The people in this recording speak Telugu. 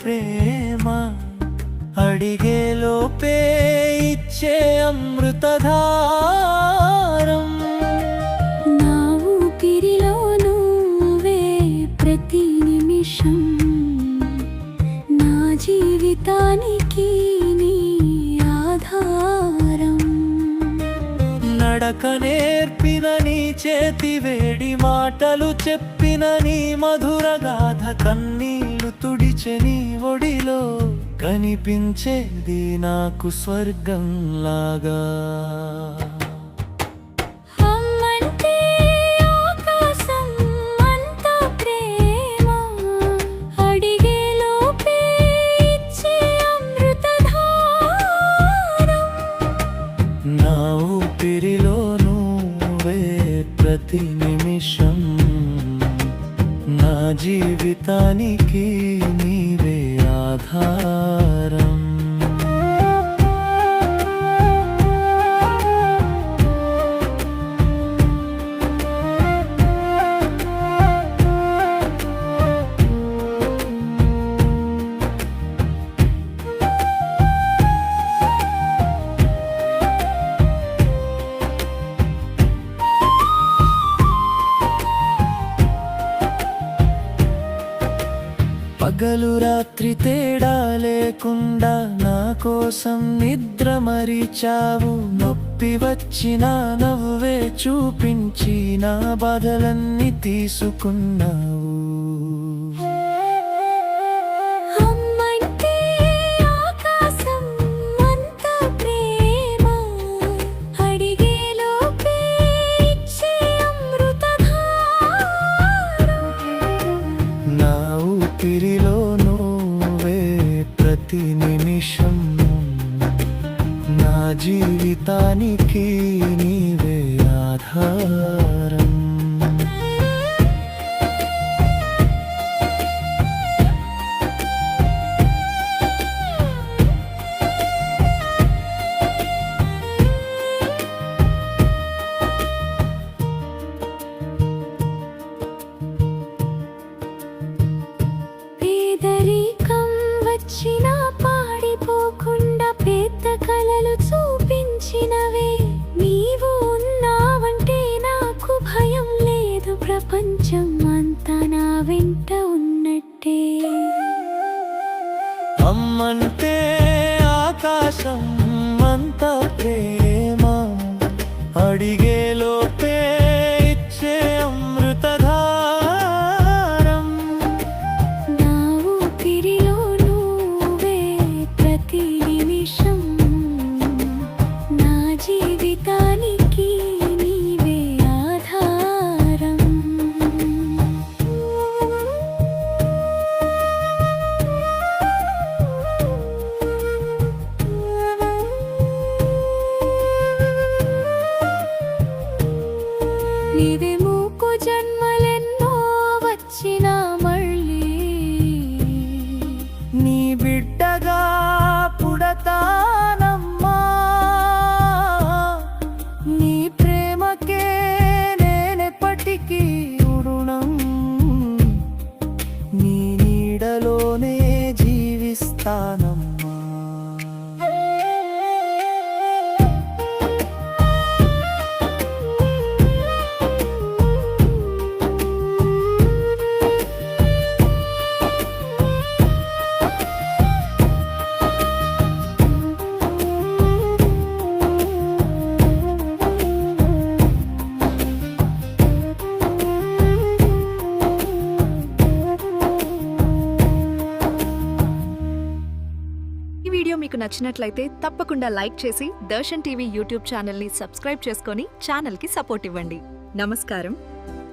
ప్రేమ అడిగే లోపే ఇచ్చే అమృతధారం. నా ఊపిరిలో నువ్వే ప్రతి నిమిషం, నా జీవితానికి నీ ఆధారం. నడక నేర్పిన నీ చేతి వేడి మాటలు చెప్పిన నీ మధుర గాథ, కన్నీళ్లు తుడిచె నీ ఒడిలో కనిపించేది నాకు స్వర్గంలాగా. అమ్మంటే ఆకాశం అంత ప్రేమ అడిగే లోపే ఇచ్చే అమృతధారం. నా ఊపిరిలో నువ్వే ప్రతి నిమిషం, నా జీవితానికి నీవే ఆధారం. పగలు రాత్రి తేడా లేకుండా నా కోసం నిద్ర మరిచావు. నొప్పి వచ్చిన నవ్వే చూపించి నా బాధలన్నీ తీసుకున్నావు. అమ్మంటే ఆకాశం అంత ప్రేమ అడిగే లోపే ఇచ్చే అమృతధారం. నా ఊపిరిలో నువ్వే ప్రతి నిమిషం, నా జీవితానికి నీవే ఆధారం. పేదరికం వచ్చినా పాడిపోకుండా పెద్ద కలలు చూపించినవే. నీవు ఉన్నావంటే నాకు భయం లేదు, ప్రపంచం అంతా నా వెంట ఉన్నట్టే. అమ్మంటే ఆకాశం అంత ప్రేమ అడిగే లోపే ఇచ్చే అమృతధారం. నా ఊపిరిలో నువ్వే ప్రతి నిమిషం, నా జీవితానికి నీవే ఆధారం. నీవే మూకు జన్మలెన్నో వచ్చినా మళ్ళీ నీ బిడ్డగా పుడతానమ్మా. నీ ప్రేమకే నేనెప్పటికీ రుణం, నీ నీడలోనే జీవిస్తానమ్మా. ఈ వీడియో మీకు నచ్చినట్లయితే తప్పకుండా లైక్ చేసి దర్శన్ టీవీ యూట్యూబ్ ఛానల్ని సబ్స్క్రైబ్ చేసుకొని ఛానల్కి సపోర్ట్ ఇవ్వండి. నమస్కారం.